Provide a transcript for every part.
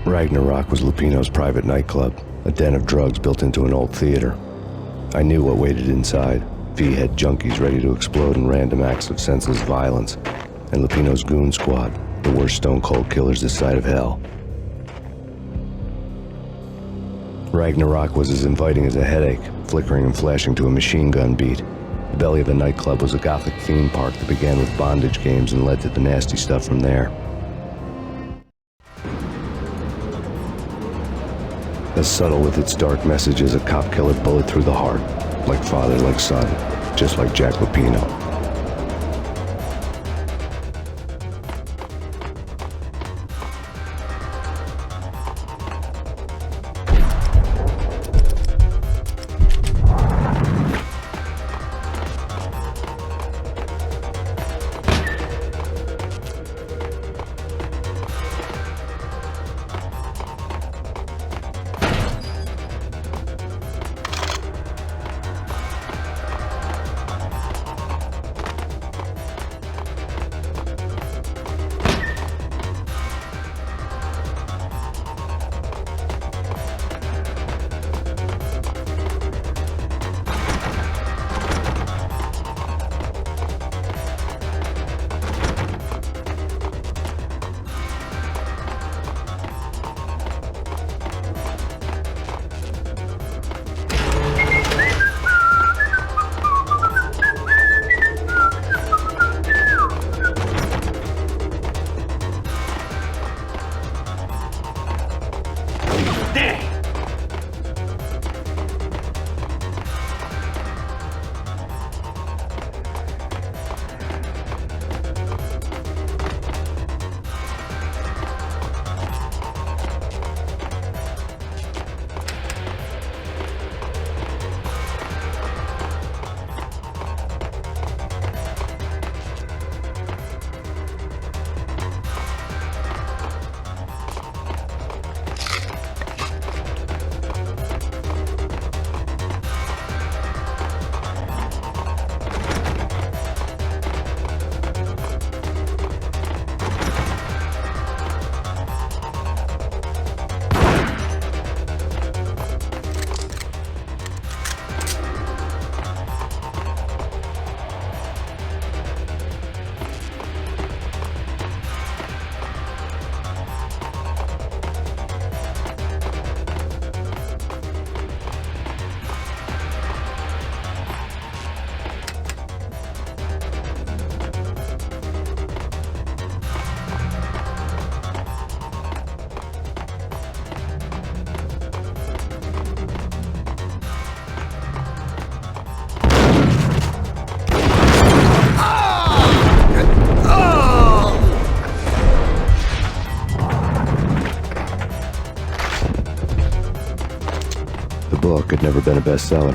Ragnarok was Lupino's private nightclub, a den of drugs built into an old theater. I knew what waited inside. V-head junkies ready to explode in random acts of senseless violence, and Lupino's goon squad, the worst stone-cold killers this side of hell. Ragnarok was as inviting as a headache, flickering and flashing to a machine gun beat. The belly of the nightclub was a gothic theme park that began with bondage games and led to the nasty stuff from there. As subtle with its dark message as a cop killer bullet through the heart, like father, like son, just like Jack Lupino. The book had never been a bestseller.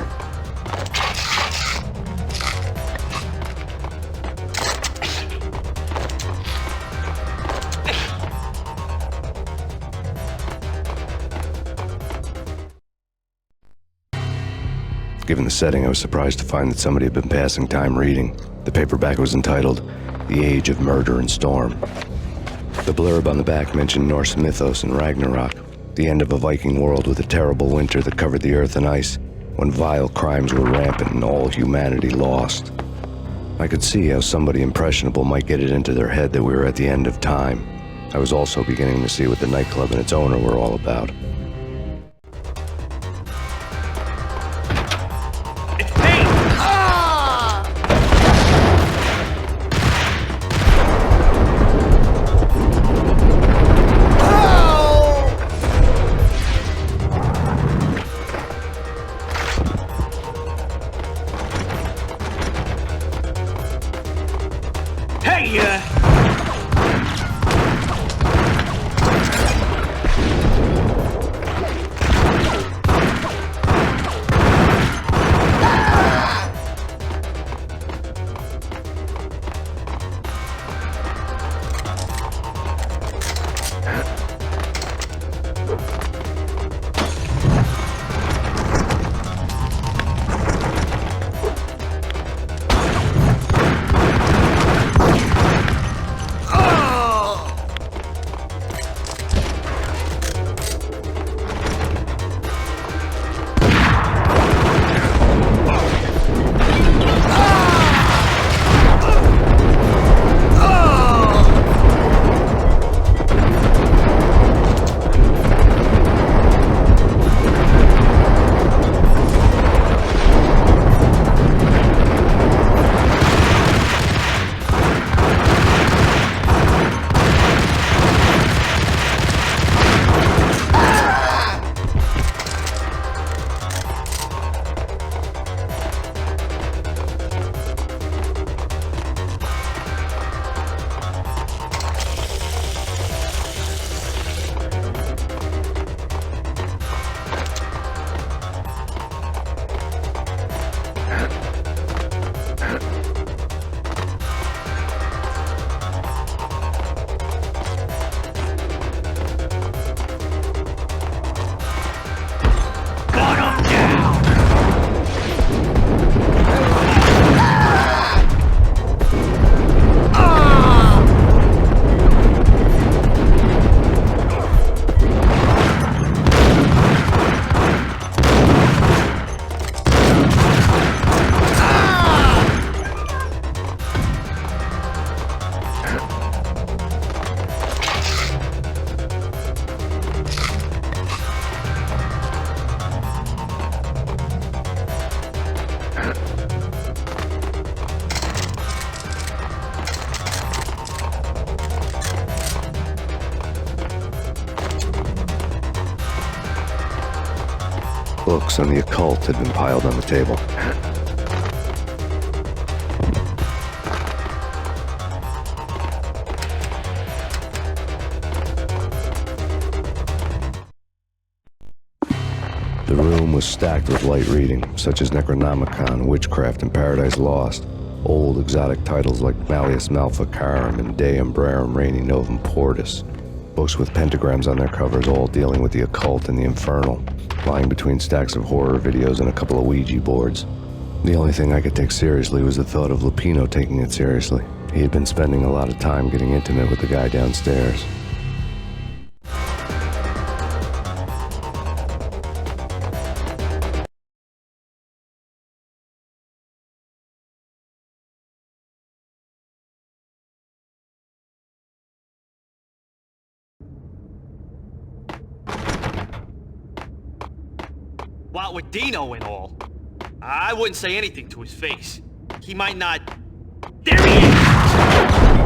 Given the setting, I was surprised to find that somebody had been passing time reading. The paperback was entitled, The Age of Murder and Storm. The blurb on the back mentioned Norse mythos and Ragnarok, the end of a Viking world with a terrible winter that covered the earth in ice, when vile crimes were rampant and all humanity lost. I could see how somebody impressionable might get it into their head that we were at the end of time. I was also beginning to see what the nightclub and its owner were all about. Books on the occult had been piled on the table. The room was stacked with light reading, such as Necronomicon, Witchcraft, and Paradise Lost. Old exotic titles like Malleus Maleficarum and De Umbrarum Reini Novum Portis. Books with pentagrams on their covers, all dealing with the occult and the infernal, lying between stacks of horror videos and a couple of Ouija boards. The only thing I could take seriously was the thought of Lupino taking it seriously. He had been spending a lot of time getting intimate with the guy downstairs. What with Dino and all, I wouldn't say anything to his face. He might not... There he is!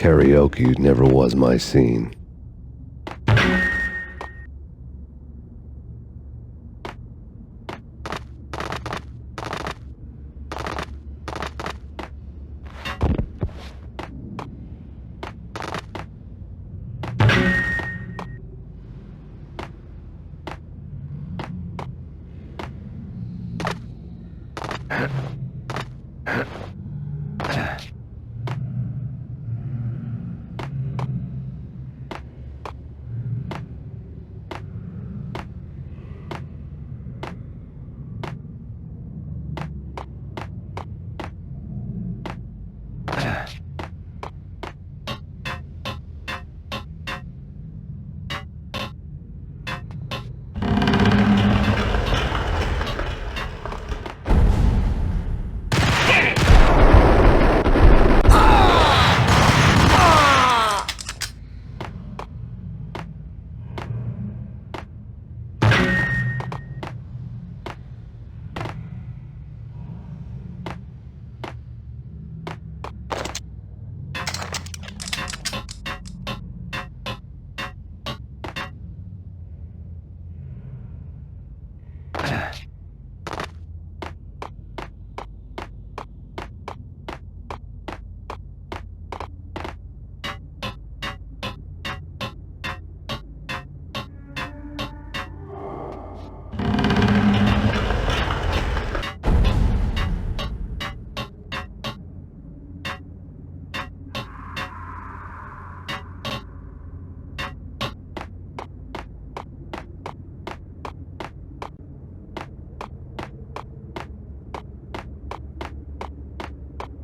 Karaoke never was my scene.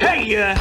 Hey,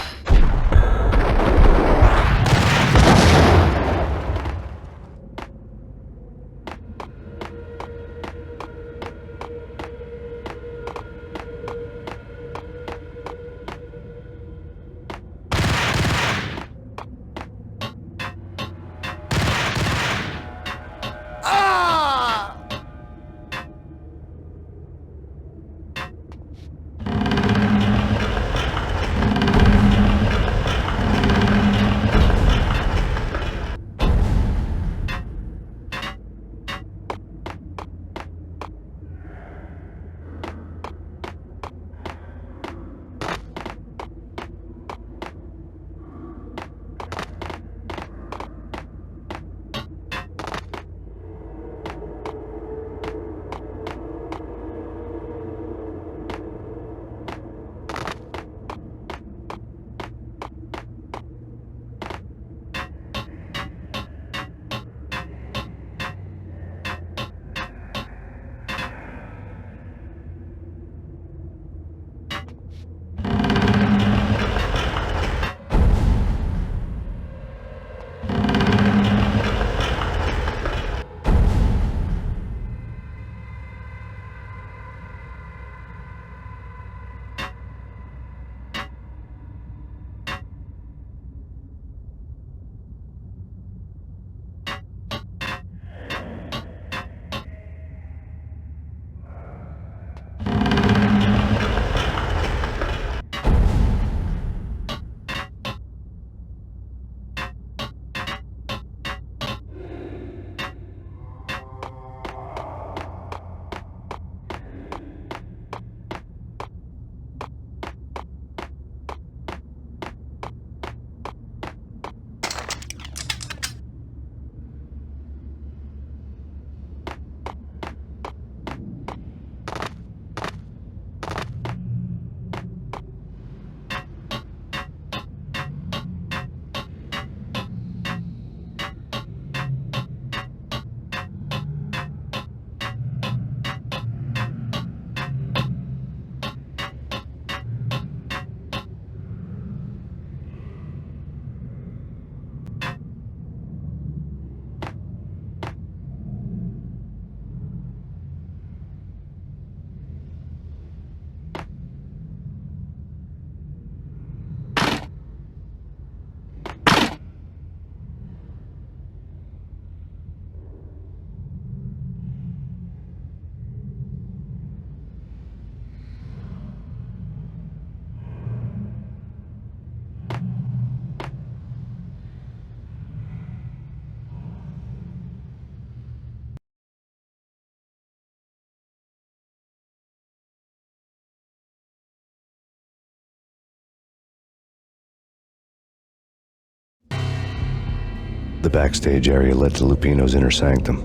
The backstage area led to Lupino's inner sanctum.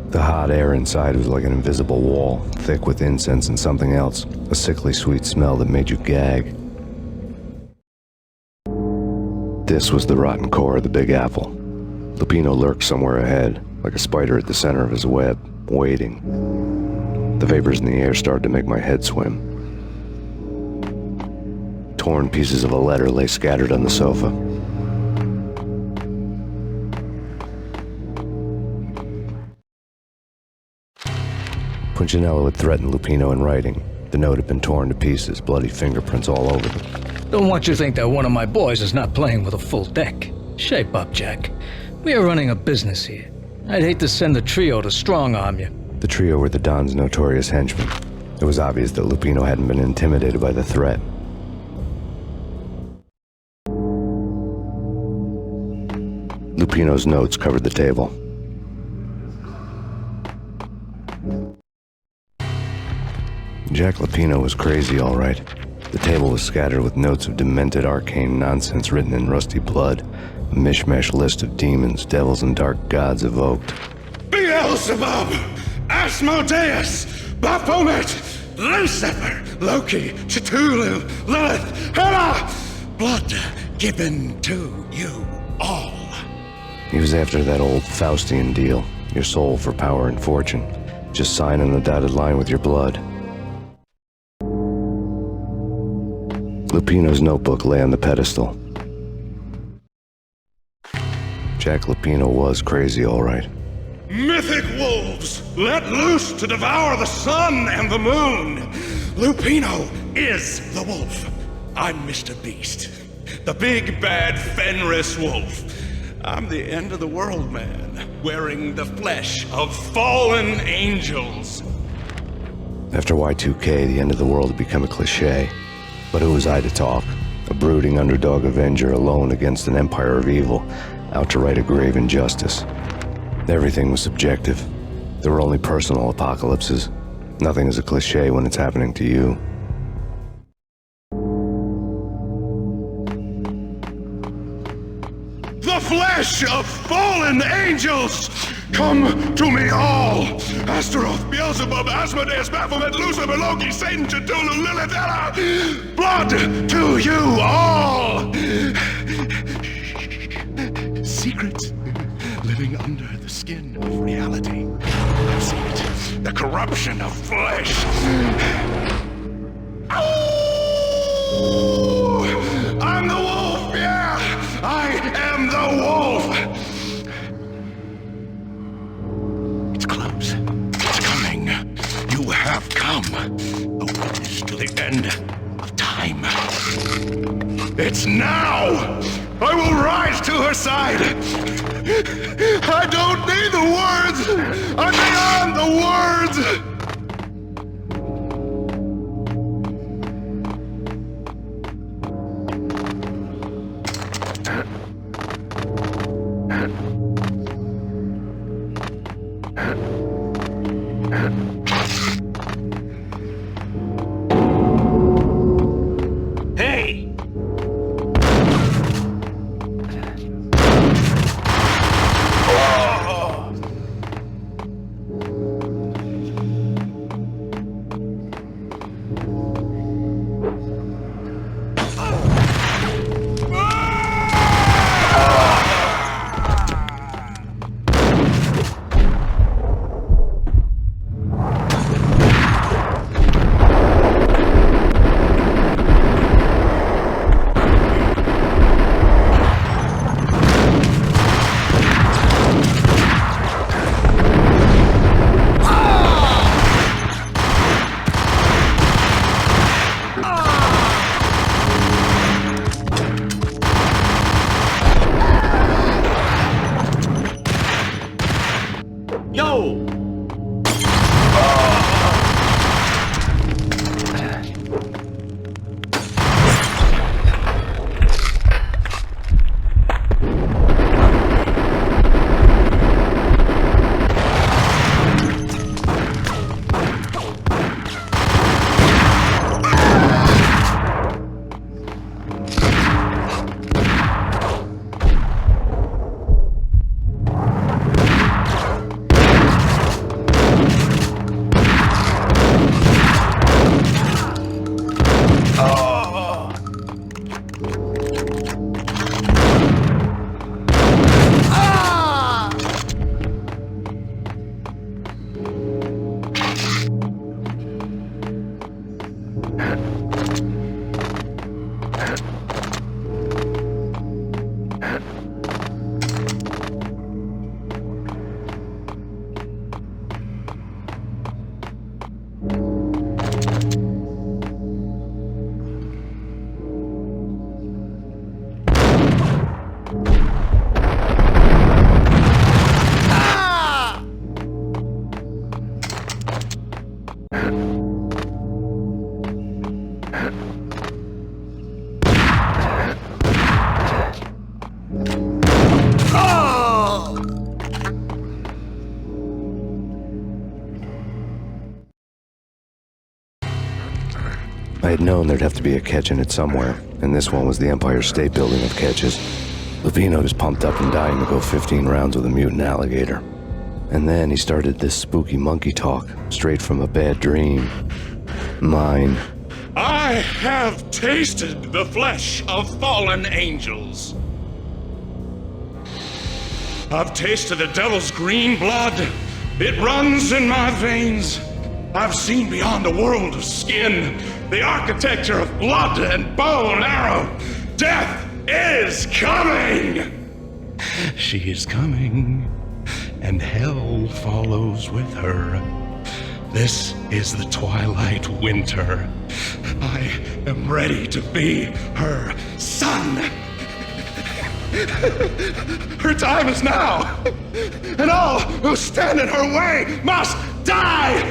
The hot air inside was like an invisible wall, thick with incense and something else, a sickly sweet smell that made you gag. This was the rotten core of the Big Apple. Lupino lurked somewhere ahead, like a spider at the center of his web, waiting. The vapors in the air started to make my head swim. Torn pieces of a letter lay scattered on the sofa. Punchinello had threatened Lupino in writing. The note had been torn to pieces, bloody fingerprints all over them. Don't want you to think that one of my boys is not playing with a full deck. Shape up, Jack. We are running a business here. I'd hate to send the trio to strong-arm you. The trio were the Don's notorious henchmen. It was obvious that Lupino hadn't been intimidated by the threat. Lupino's notes covered the table. Jack Lupino was crazy, all right. The table was scattered with notes of demented arcane nonsense written in rusty blood, a mishmash list of demons, devils, and dark gods evoked. Beelzebub, Asmodeus, Baphomet, Lucifer, Loki, Cthulhu, Lilith, Hela, blood given to you all. He was after that old Faustian deal, your soul for power and fortune. Just sign on the dotted line with your blood. Lupino's notebook lay on the pedestal. Jack Lupino was crazy, all right. Mythic wolves, let loose to devour the sun and the moon. Lupino is the wolf. I'm Mr. Beast, the big bad Fenris wolf. I'm the end of the world man, wearing the flesh of fallen angels. After Y2K, the end of the world had become a cliché. But who was I to talk? A brooding underdog avenger alone against an empire of evil, out to right a grave injustice. Everything was subjective. There were only personal apocalypses. Nothing is a cliché when it's happening to you. The flesh of fallen angels! Come to me all! Astaroth, Beelzebub, Asmodeus, Baphomet, Lucifer, Loki, Satan, Cthulhu, Lilith, Hela! Blood to you all! Secrets living under the skin of reality. I've seen it. The corruption of flesh. Ow! I'm the wolf, yeah! I am the wolf! It's close. It's coming. You have come. A witness to the end of time. It's now! I will rise to her side! I don't need the words! I'm beyond the words! Hey! I had known there'd have to be a catch in it somewhere, and this one was the Empire State Building of catches. Lupino was pumped up and dying to go 15 rounds with a mutant alligator. And then he started this spooky monkey talk, straight from a bad dream. Mine. I have tasted the flesh of fallen angels. I've tasted the devil's green blood. It runs in my veins. I've seen beyond the world of skin, the architecture of blood and bow and arrow. Death is coming! She is coming, and hell follows with her. This is the twilight winter. I am ready to be her son. Her time is now, and all who stand in her way must die!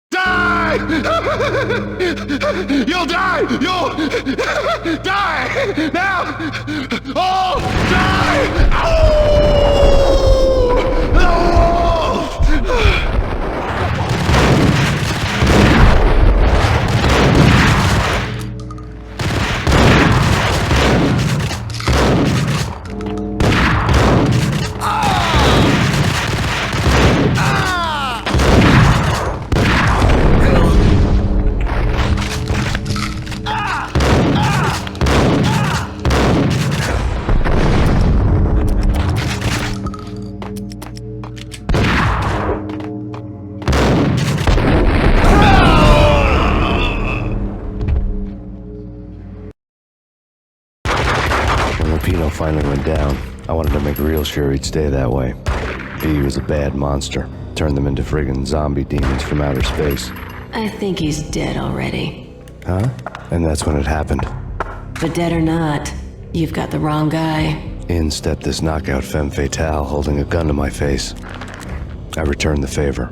Die! You'll die! You'll die! Now! All die! Ow! The wolf! Lupino finally went down. I wanted to make real sure he'd stay that way. V was a bad monster. Turned them into friggin' zombie demons from outer space. I think he's dead already. Huh? And that's when it happened. But dead or not, you've got the wrong guy. In stepped this knockout femme fatale holding a gun to my face. I returned the favor.